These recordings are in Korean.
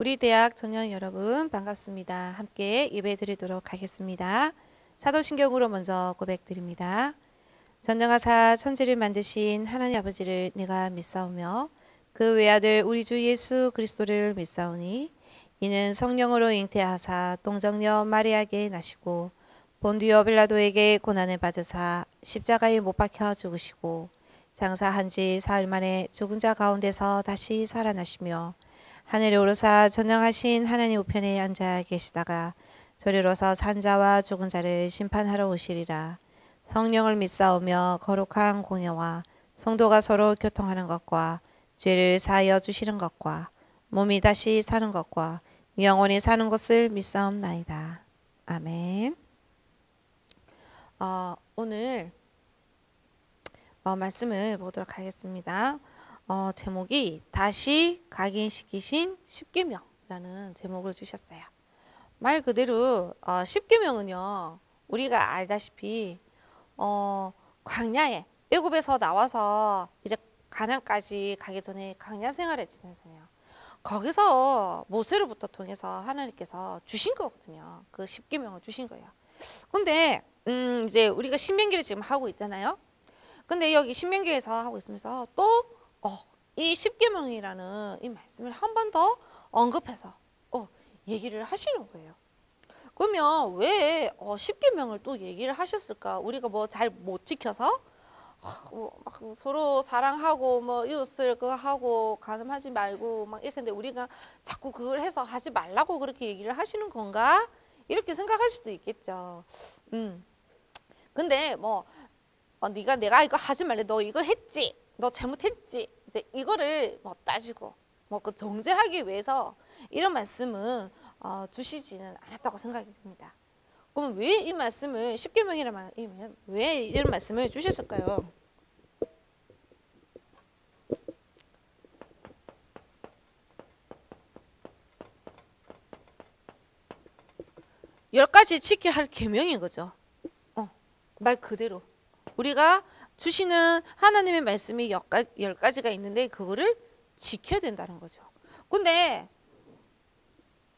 우리 대학 청년 여러분 반갑습니다. 함께 예배 드리도록 하겠습니다. 사도신경으로 먼저 고백드립니다. 전능하사 천지를 만드신 하나님 아버지를 내가 믿사오며 그 외아들 우리 주 예수 그리스도를 믿사오니 이는 성령으로 잉태하사 동정녀 마리아에게 나시고 본디오 빌라도에게 고난을 받으사 십자가에 못 박혀 죽으시고 장사한 지 사흘 만에 죽은 자 가운데서 다시 살아나시며 하늘에 오르사 전능하신 하나님 우편에 앉아 계시다가 저리로서 산자와 죽은 자를 심판하러 오시리라. 성령을 믿사오며 거룩한 공예와 성도가 서로 교통하는 것과 죄를 사하여 주시는 것과 몸이 다시 사는 것과 영원히 사는 것을 믿사옵나이다. 아멘. 오늘 말씀을 보도록 하겠습니다. 제목이 다시 각인시키신 십계명이라는 제목을 주셨어요. 말 그대로 십계명은요, 우리가 알다시피 광야에 애굽에서 나와서 이제 가나안까지 가기 전에 광야 생활을 지내세요. 거기서 모세로부터 통해서 하나님께서 주신 거거든요. 그 십계명을 주신 거예요. 근데 이제 우리가 신명기를 지금 하고 있잖아요. 근데 여기 신명기에서 하고 있으면서 또 이 십계명이라는 이 말씀을 한 번 더 언급해서 얘기를 하시는 거예요. 그러면 왜 십계명을 또 얘기를 하셨을까? 우리가 뭐 잘 못 지켜서 막 서로 사랑하고 뭐 이웃을 그거 하고 간음하지 말고 막 이렇게, 근데 우리가 자꾸 그걸 해서 하지 말라고 그렇게 얘기를 하시는 건가? 이렇게 생각할 수도 있겠죠. 근데 뭐 내가 이거 하지 말래, 너 이거 했지, 너 잘못했지, 이제 이거를 뭐 따지고 뭐 그 정죄하기 위해서 이런 말씀은 주시지는 않았다고 생각이 듭니다. 그럼 왜 이 말씀을 십계명이라면 왜 이런 말씀을 주셨을까요? 열 가지 지켜야 할 계명인 거죠. 말 그대로 우리가 주시는 하나님의 말씀이 열 가지가 있는데 그거를 지켜야 된다는 거죠. 근데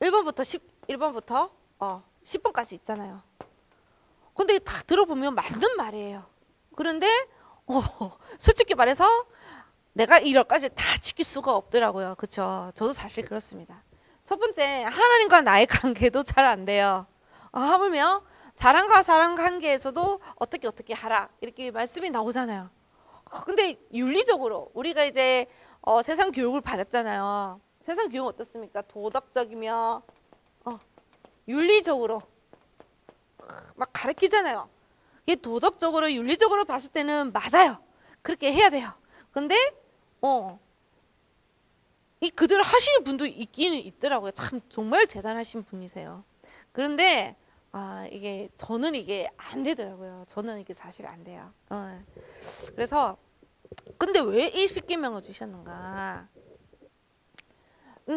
1번부터 10번까지 있잖아요. 근데 다 들어보면 맞는 말이에요. 그런데 솔직히 말해서 내가 이 10가지 다 지킬 수가 없더라고요. 그렇죠? 저도 사실 그렇습니다. 첫 번째, 하나님과 나의 관계도 잘 안 돼요. 하물며 사람과 사람 관계에서도 어떻게 하라 이렇게 말씀이 나오잖아요. 근데 윤리적으로 우리가 이제 세상 교육을 받았잖아요. 세상 교육은 어떻습니까? 도덕적이며 윤리적으로 막 가르치잖아요. 이게 도덕적으로 윤리적으로 봤을 때는 맞아요. 그렇게 해야 돼요. 근데 이 그대로 하시는 분도 있기는 있더라고요. 참 정말 대단하신 분이세요. 그런데 저는 이게 안 되더라고요. 저는 이게 사실 안 돼요. 그래서 근데 왜 이 십계명을 주셨는가?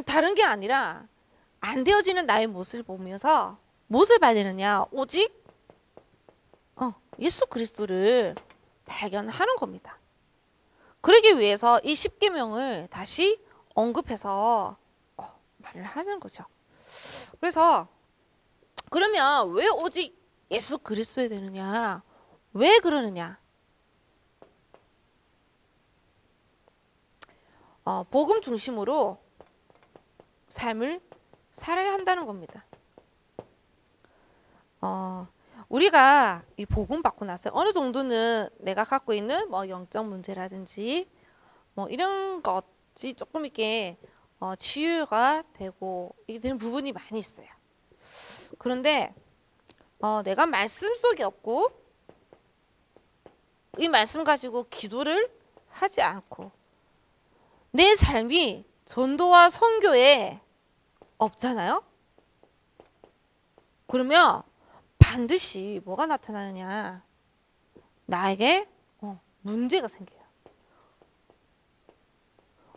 다른 게 아니라 안 되어지는 나의 모습을 보면서 무엇을 봐야 되느냐? 오직 예수 그리스도를 발견하는 겁니다. 그러기 위해서 이 십계명을 다시 언급해서 말을 하는 거죠. 그래서 그러면 왜 오직 예수 그리스도에 되느냐? 왜 그러느냐? 복음 중심으로 삶을 살아야 한다는 겁니다. 우리가 이 복음 받고 나서 어느 정도는 내가 갖고 있는 뭐 영적 문제라든지 뭐 이런 것이 조금 이렇게 치유가 되고 이게 되는 부분이 많이 있어요. 그런데 내가 말씀 속에 없고 이 말씀 가지고 기도를 하지 않고 내 삶이 전도와 선교에 없잖아요. 그러면 반드시 뭐가 나타나느냐? 나에게 문제가 생겨요.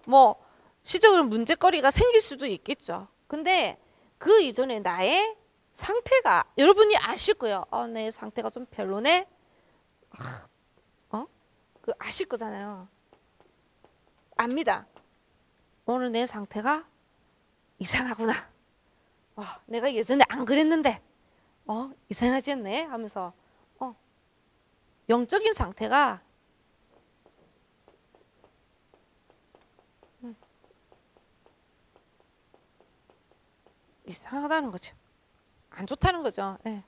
뭐 시적으로 문제거리가 생길 수도 있겠죠. 근데 그 이전에 나의 상태가, 여러분이 아실 거예요. 내 상태가 좀 별로네. 그 아실 거잖아요. 압니다. 오늘 내 상태가 이상하구나. 내가 예전에 안 그랬는데 이상하지 않네 하면서 영적인 상태가 이상하다는 거죠. 안 좋다는 거죠. 예.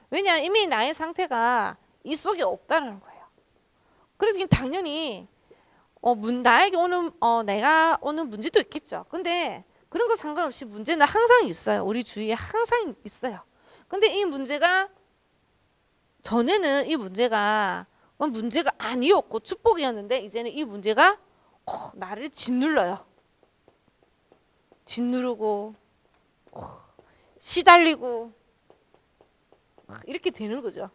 왜냐 이미 나의 상태가 이 속에 없다는 거예요. 그래서 당연히 나에게 오는 내가 오는 문제도 있겠죠. 근데 그런 거 상관없이 문제는 항상 있어요. 우리 주위에 항상 있어요. 근데 이 문제가 전에는 이 문제가 아니었고 축복이었는데 이제는 이 문제가 나를 짓눌러요. 짓누르고 시달리고 이렇게 되는 거죠.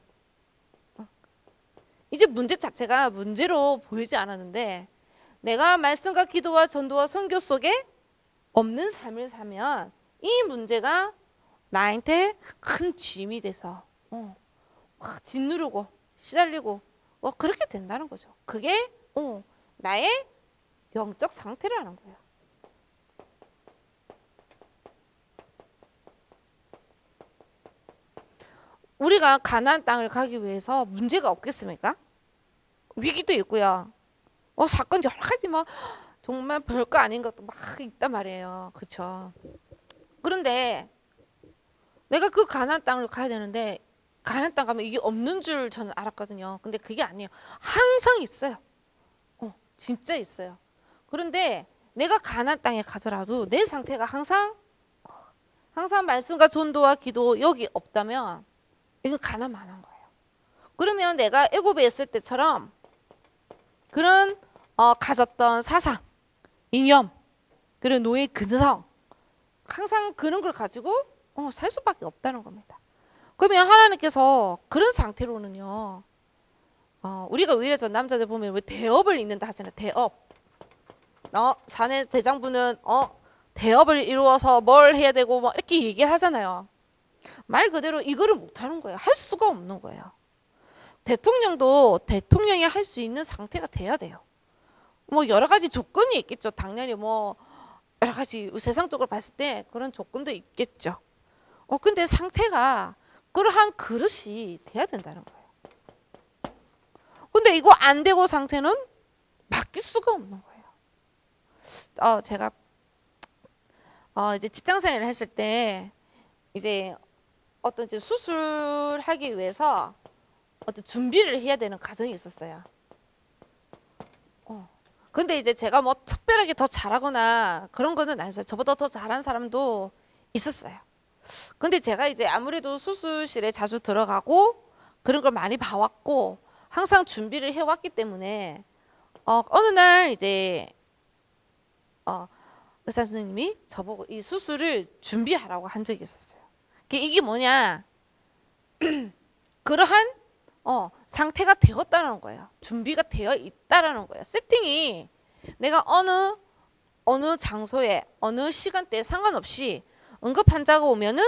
이제 문제 자체가 문제로 보이지 않았는데 내가 말씀과 기도와 전도와 선교 속에 없는 삶을 살면 이 문제가 나한테 큰 짐이 돼서 짓누르고 시달리고 그렇게 된다는 거죠. 그게 나의 영적 상태라는 거예요. 우리가 가나안 땅을 가기 위해서 문제가 없겠습니까? 위기도 있고요. 사건 여러 가지 정말 별거 아닌 것도 막 있단 말이에요. 그렇죠? 그런데 내가 그 가나안 땅을 가야 되는데 가나안 땅 가면 이게 없는 줄 저는 알았거든요. 근데 그게 아니에요. 항상 있어요. 진짜 있어요. 그런데 내가 가나안 땅에 가더라도 내 상태가 항상 말씀과 전도와 기도 여기 없다면 이거 가난만한 거예요. 그러면 내가 애굽에 있을 때처럼 그런 가졌던 사상, 이념, 그리고 노예 근성 항상 그런 걸 가지고 살 수밖에 없다는 겁니다. 그러면 하나님께서 그런 상태로는요. 우리가 오히려 저 남자들 보면 왜 대업을 잇는다 하잖아요. 대업. 사내 대장부는 대업을 이루어서 뭘 해야 되고 이렇게 얘기를 하잖아요. 말 그대로 이거를 못하는 거예요. 할 수가 없는 거예요. 대통령도 대통령이 할 수 있는 상태가 돼야 돼요. 여러 가지 조건이 있겠죠. 당연히 여러 가지 세상적으로 봤을 때 그런 조건도 있겠죠. 근데 상태가 그러한 그릇이 돼야 된다는 거예요. 근데 이거 안 되고 상태는 바뀔 수가 없는 거예요. 제가 이제 직장생활을 했을 때 이제 어떤 이제 수술하기 위해서 어떤 준비를 해야 되는 과정이 있었어요. 근데 이제 제가 특별하게 더 잘하거나 그런 거는 아니었어요. 저보다 더 잘한 사람도 있었어요. 근데 제가 이제 아무래도 수술실에 자주 들어가고 그런 걸 많이 봐왔고 항상 준비를 해왔기 때문에 어느 날 이제 의사 선생님이 저보고 이 수술을 준비하라고 한 적이 있었어요. 이게 뭐냐? 그러한 상태가 되었다는 거예요. 준비가 되어 있다라는 거예요. 세팅이 내가 어느 장소에 어느 시간대에 상관없이 응급 환자가 오면은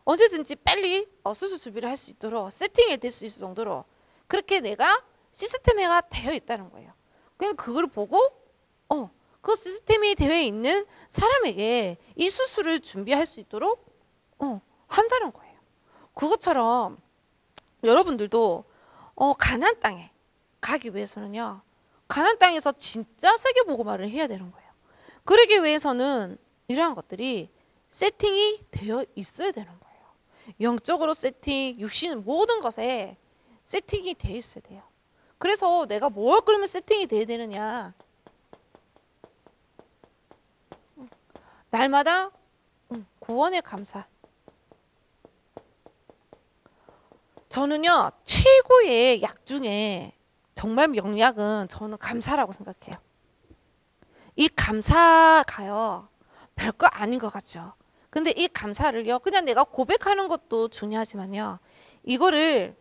언제든지 빨리 수술 준비를 할 수 있도록 세팅이 될 수 있을 정도로 그렇게 내가 시스템화가 되어 있다는 거예요. 그냥 그걸 보고 그 시스템이 되어 있는 사람에게 이 수술을 준비할 수 있도록 한다는 거예요. 그것처럼 여러분들도 가나안 땅에 가기 위해서는요. 가나안 땅에서 진짜 세계복음화를 해야 되는 거예요. 그러기 위해서는 이러한 것들이 세팅이 되어 있어야 되는 거예요. 영적으로 세팅, 육신 모든 것에 세팅이 되어 있어야 돼요. 그래서 내가 뭘 그러면 세팅이 돼야 되느냐. 날마다 구원의 감사. 저는요. 최고의 약 중에 정말 명약은 저는 감사라고 생각해요. 이 감사가요. 별거 아닌 것 같죠. 근데 이 감사를요. 그냥 내가 고백하는 것도 중요하지만요. 이거를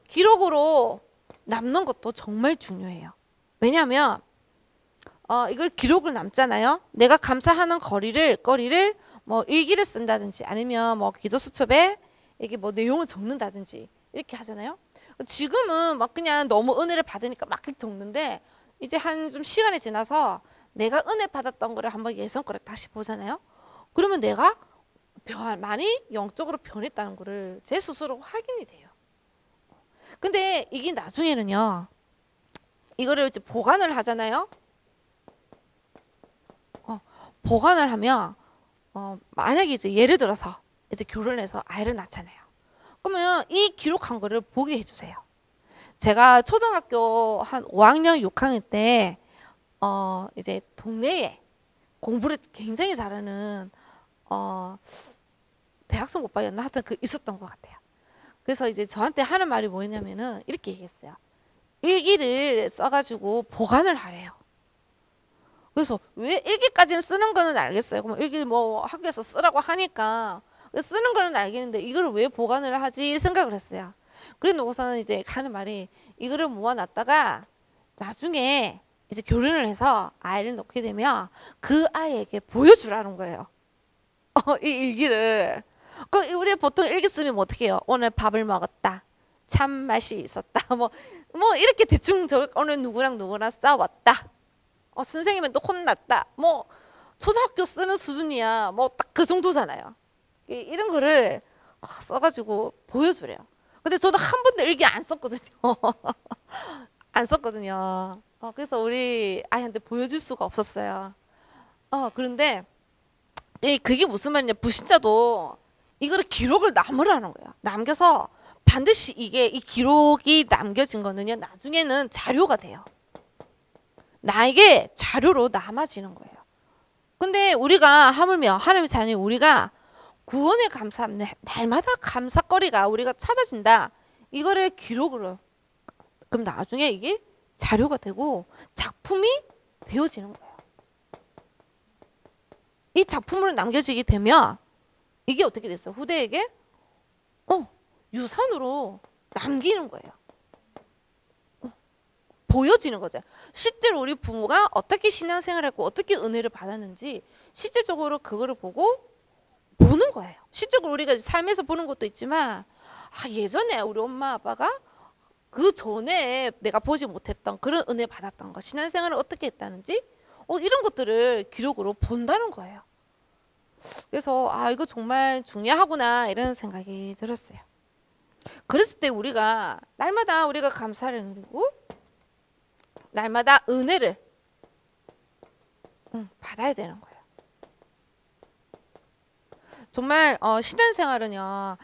기록으로 남는 것도 정말 중요해요. 왜냐하면 이걸 기록을 남잖아요. 내가 감사하는 거리를 일기를 쓴다든지 아니면 기도 수첩에 이게 내용을 적는다든지 이렇게 하잖아요. 지금은 그냥 너무 은혜를 받으니까 막 적는데 이제 한 좀 시간이 지나서 내가 은혜 받았던 거를 한번 예전 거를 다시 보잖아요. 그러면 내가 많이 영적으로 변했다는 거를 제 스스로 확인이 돼요. 근데 이게 나중에는요, 이거를 이제 보관을 하잖아요. 보관을 하면 만약에 이제 예를 들어서 이제 결혼해서 아이를 낳잖아요. 그러면 이 기록한 거를 보게 해주세요. 제가 초등학교 한 5학년, 6학년 때 이제 동네에 공부를 굉장히 잘하는 대학생 오빠였나 하여튼 있었던 것 같아요. 그래서 이제 저한테 하는 말이 뭐였냐면은 이렇게 얘기했어요. 일기를 써가지고 보관을 하래요. 그래서 왜 일기까지는 쓰는 거는 알겠어요. 그럼 일기 뭐 학교에서 쓰라고 하니까 쓰는 거는 알겠는데 이걸 왜 보관을 하지 생각을 했어요. 그래 놓고서는 이제 하는 말이 이거를 모아놨다가 나중에 이제 결혼을 해서 아이를 낳게 되면 그 아이에게 보여주라는 거예요. 이 일기를. 우리 보통 일기 쓰면 뭐 어떻게 해요? 오늘 밥을 먹었다. 참맛이 있었다. 뭐 이렇게 대충 오늘 누구랑 싸웠다. 선생님한테 혼났다. 뭐 초등학교 쓰는 수준이야. 뭐 딱 그 정도잖아요. 이런 거를 써가지고 보여주래요. 근데 저도 한 번도 일기 안 썼거든요. 안 썼거든요. 그래서 우리 아이한테 보여줄 수가 없었어요. 그런데 그게 무슨 말이냐. 불신자도 이거를 기록을 남으라는 거예요. 남겨서 반드시 이 기록이 남겨진 거는요. 나중에는 자료가 돼요. 나에게 자료로 남아지는 거예요. 근데 우리가 하물며 하나님의 자녀 우리가 구원의 감사, 날마다 감사거리가 우리가 찾아진다. 이거를 기록으로. 그럼 나중에 이게 자료가 되고 작품이 되어지는 거예요. 이 작품으로 남겨지게 되면 이게 어떻게 됐어요? 후대에게 유산으로 남기는 거예요. 보여지는 거죠. 실제로 우리 부모가 어떻게 신앙생활을 했고 어떻게 은혜를 받았는지 실제적으로 그거를 보고 보는 거예요. 실제로 우리가 삶에서 보는 것도 있지만 예전에 우리 엄마 아빠가 그 전에 내가 보지 못했던 그런 은혜 받았던 거 신앙생활을 어떻게 했다는지 이런 것들을 기록으로 본다는 거예요. 그래서 이거 정말 중요하구나 이런 생각이 들었어요. 그랬을 때 우리가 날마다 우리가 감사를 누리고 날마다 은혜를 받아야 되는 거예요. 정말 신앙생활은요.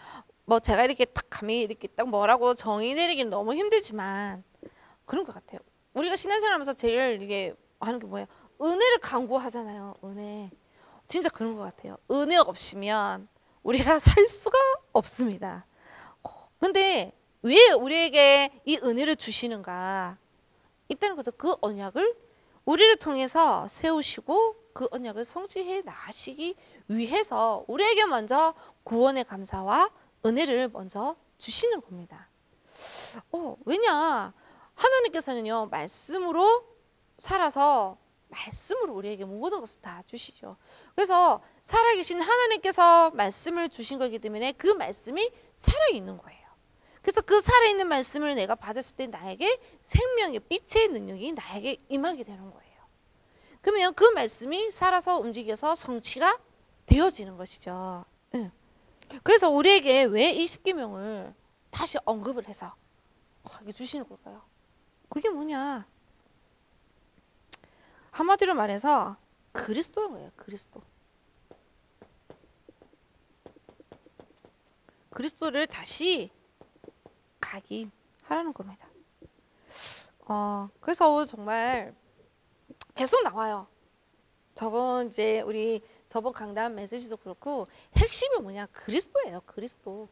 뭐 제가 이렇게 딱 감히 이렇게 딱 뭐라고 정의 내리기는 너무 힘들지만 그런 것 같아요. 우리가 신앙생활하면서 제일 이게 하는 게 뭐예요? 은혜를 강구하잖아요. 은혜. 진짜 그런 것 같아요. 은혜 없이면 우리가 살 수가 없습니다. 근데 왜 우리에게 이 은혜를 주시는가? 있다는 거죠. 그 언약을 우리를 통해서 세우시고 그 언약을 성취해 나가시기 위해서 우리에게 먼저 구원의 감사와 은혜를 먼저 주시는 겁니다. 왜냐? 하나님께서는요. 말씀으로 살아서 말씀으로 우리에게 모든 것을 다 주시죠. 그래서 살아계신 하나님께서 말씀을 주신 거기 때문에 그 말씀이 살아있는 거예요. 그래서 그 살아있는 말씀을 내가 받았을 때 나에게 생명의 빛의 능력이 나에게 임하게 되는 거예요. 그러면 그 말씀이 살아서 움직여서 성취가 되어지는 것이죠. 그래서 우리에게 왜 이 십계명을 다시 언급을 해서 주시는 걸까요? 그게 뭐냐? 한마디로 말해서 그리스도인 거예요. 그리스도. 그리스도를 다시 각인하라는 겁니다. 그래서 정말 계속 나와요. 저번 이제 우리 저번 강단 메시지도 그렇고 핵심이 뭐냐? 그리스도예요. 그리스도.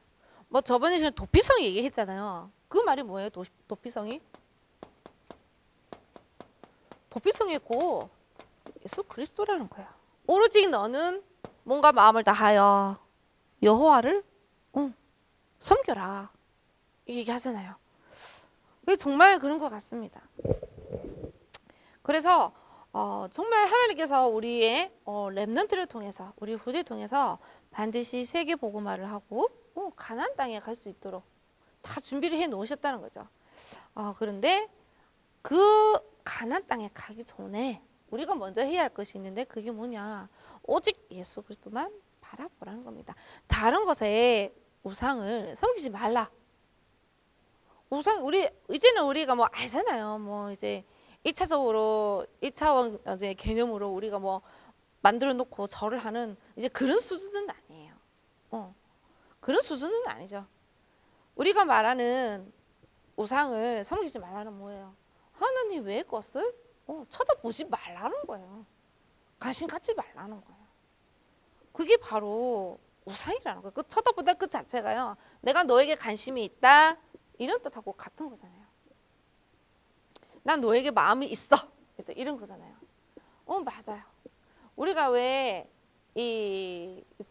뭐 저번에 저는 도피성 얘기했잖아요. 그 말이 뭐예요? 도피성이? 도피성이 있고 예수 그리스도라는 거야. 오로지 너는 뭔가 마음을 다하여 여호와를 섬겨라. 이 얘기하잖아요. 정말 그런 것 같습니다. 그래서 정말 하나님께서 우리의 렘넌트를 통해서 우리 후대를 통해서 반드시 세계 복음화를 하고 가나안 땅에 갈 수 있도록 다 준비를 해 놓으셨다는 거죠. 그런데 그 가나안 땅에 가기 전에 우리가 먼저 해야 할 것이 있는데 그게 뭐냐? 오직 예수 그리스도만 바라보라는 겁니다. 다른 것에 우상을 섬기지 말라. 우상 이제는 우리가 뭐 알잖아요. 뭐 이제 1차적으로 1차원 이제 개념으로 우리가 뭐 만들어 놓고 절을 하는 이제 그런 수준은 아니에요. 그런 수준은 아니죠. 우리가 말하는 우상을 섬기지 말라는 뭐예요? 하나님 외의 것을 쳐다보지 말라는 거예요. 관심 갖지 말라는 거예요. 그게 바로 우상이라는 거예요. 그 쳐다보다 그 자체가요. 내가 너에게 관심이 있다 이런 뜻하고 같은 거잖아요. 난 너에게 마음이 있어. 그래서 이런 거잖아요. 맞아요. 우리가 왜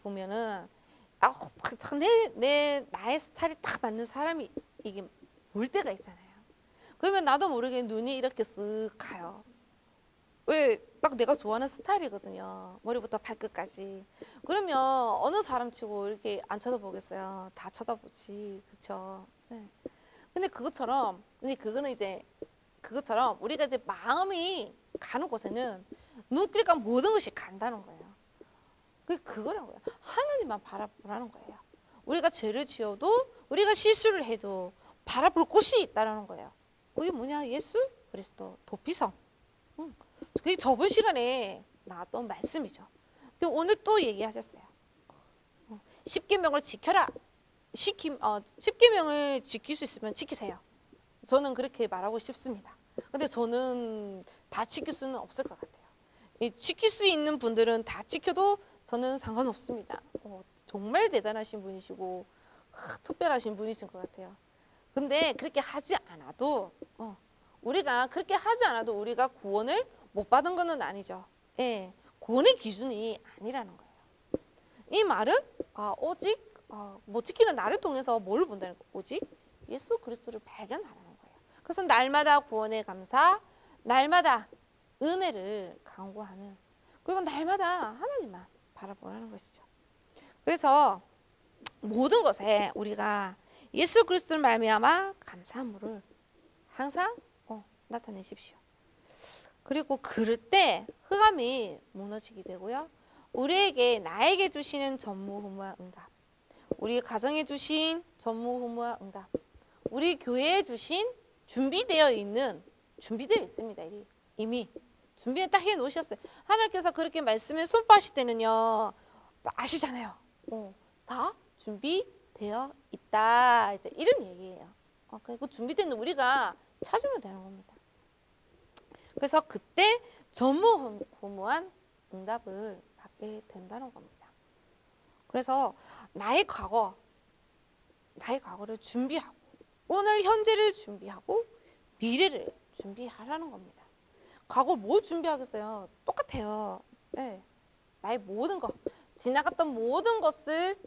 보면은 나의 스타일이 딱 맞는 사람이 이게 볼 때가 있잖아요. 그러면 나도 모르게 눈이 이렇게 쓱 가요. 왜? 딱 내가 좋아하는 스타일이거든요. 머리부터 발끝까지. 그러면 어느 사람 치고 이렇게 안 쳐다보겠어요. 다 쳐다보지. 그쵸? 네. 근데 그거처럼 우리가 이제 마음이 가는 곳에는 눈길과 모든 것이 간다는 거예요. 그거란 거예요. 하나님만 바라보라는 거예요. 우리가 죄를 지어도 우리가 실수를 해도 바라볼 곳이 있다는 거예요. 그게 뭐냐? 예수 그리스도 도피성. 그게 저번 시간에 나왔던 말씀이죠. 오늘 또 얘기하셨어요. 10계명을 지켜라. 10계명을 지킬 수 있으면 지키세요. 저는 그렇게 말하고 싶습니다. 근데 저는 다 지킬 수는 없을 것 같아요. 지킬 수 있는 분들은 다 지켜도 저는 상관없습니다. 정말 대단하신 분이시고 특별하신 분이신 것 같아요. 근데 그렇게 하지 않아도 우리가 우리가 구원을 못 받은 것은 아니죠. 예, 구원의 기준이 아니라는 거예요. 이 말은 오직 뭐 지키는 나를 통해서 뭘 본다는 거예요? 오직 예수 그리스도를 발견하라는 거예요. 그래서 날마다 구원의 감사, 날마다 은혜를 강구하는, 그리고 날마다 하나님만 바라보라는 것이죠. 그래서 모든 것에 우리가 예수 그리스도를 말미암아 감사함을 항상 나타내십시오. 그리고 그럴 때 흑암이 무너지게 되고요. 나에게 주시는 전무후무한 응답, 우리 가정에 주신 전무후무한 응답, 우리 교회에 주신 준비되어 있습니다. 이미 준비를 딱 해놓으셨어요. 하나님께서 그렇게 말씀을 선포하실 때는요, 아시잖아요. 다 준비되어 있다. 이제 이런 얘기예요. 그 준비된 우리가 찾으면 되는 겁니다. 그래서 그때 전무후무한 응답을 받게 된다는 겁니다. 그래서 나의 과거를 준비하고, 오늘 현재를 준비하고, 미래를 준비하라는 겁니다. 과거 뭘 준비하겠어요? 똑같아요. 네. 나의 모든 것, 지나갔던 모든 것을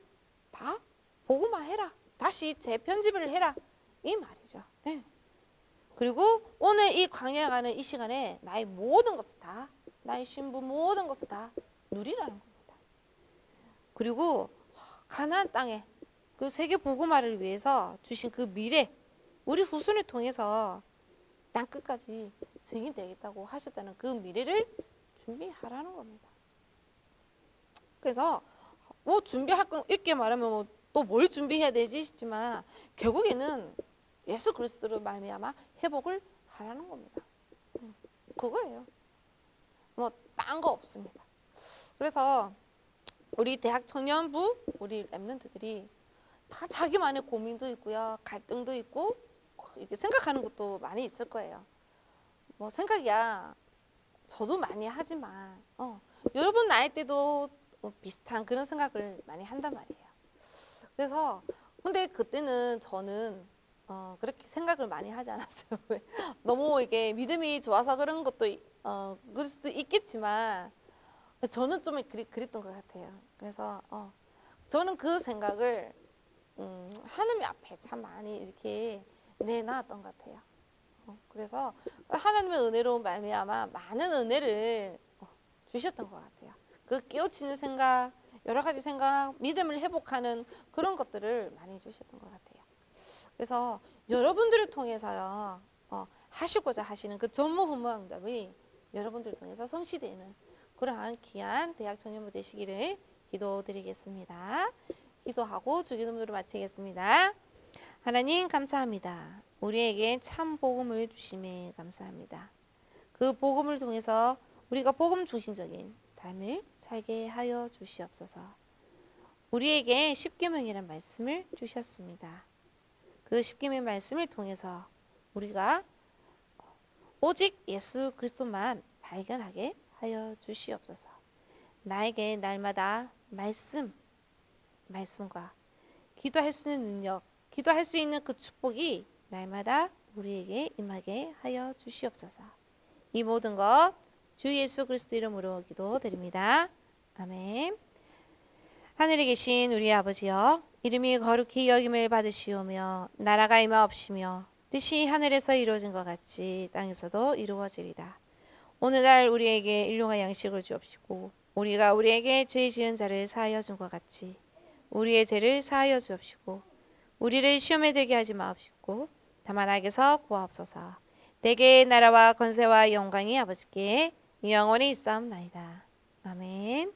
다 보고만 해라. 다시 재편집을 해라. 이 말이죠. 네. 그리고 오늘 이 광야에 가는 이 시간에 나의 모든 것을 다, 나의 신부 모든 것을 다 누리라는 겁니다. 그리고 가나안 땅에 그 세계 복음화를 위해서 주신 그 미래, 우리 후손을 통해서 땅 끝까지 증인되겠다고 하셨다는 그 미래를 준비하라는 겁니다. 그래서 뭐 준비할 건 이렇게 말하면 또 뭘 준비해야 되지 싶지만, 결국에는 예수 그리스도로 말미암아 회복을 하라는 겁니다. 그거예요. 뭐 딴 거 없습니다. 그래서 우리 대학 청년부, 우리 랩런트들이 다 자기만의 고민도 있고요, 갈등도 있고, 이렇게 생각하는 것도 많이 있을 거예요. 뭐 생각이야 저도 많이 하지만 여러분 나이 때도 비슷한 그런 생각을 많이 한단 말이에요. 그래서 근데 그때는 저는 그렇게 생각을 많이 하지 않았어요. 너무 이게 믿음이 좋아서 그런 것도 그럴 수도 있겠지만, 저는 좀 그랬던 것 같아요. 그래서 저는 그 생각을 하나님 앞에 참 많이 이렇게 내놨던 것 같아요. 그래서 하나님의 은혜로 말미암아 많은 은혜를 주셨던 것 같아요. 그 깨우치는 생각, 여러 가지 생각, 믿음을 회복하는 그런 것들을 많이 주셨던 것 같아요. 그래서 여러분들을 통해서요, 하시고자 하시는 그 전무후무한 응답이 여러분들 통해서 성취되는 그러한 귀한 대학 청년부 되시기를 기도드리겠습니다. 기도하고 주기도문으로 마치겠습니다. 하나님 감사합니다. 우리에게 참 복음을 주심에 감사합니다. 그 복음을 통해서 우리가 복음 중심적인 삶을 살게 하여 주시옵소서. 우리에게 십계명이라는 말씀을 주셨습니다. 그 십계명 말씀을 통해서 우리가 오직 예수 그리스도만 발견하게 하여 주시옵소서. 나에게 날마다 말씀과 기도할 수 있는 능력, 기도할 수 있는 그 축복이 날마다 우리에게 임하게 하여 주시옵소서. 이 모든 것 주 예수 그리스도 이름으로 기도드립니다. 아멘. 하늘에 계신 우리 아버지여, 이름이 거룩히 여김을 받으시오며 나라가 임하옵시며 뜻이 하늘에서 이루어진 것 같이 땅에서도 이루어지리다. 오늘날 우리에게 일용할 양식을 주옵시고 우리가 우리에게 죄 지은 자를 사하여 준 것 같이 우리의 죄를 사하여 주옵시고 우리를 시험에 들게 하지 마옵시고 다만 악에서 구하옵소서. 대개의 나라와 권세와 영광이 아버지께 영원히 있사옵나이다. 아멘.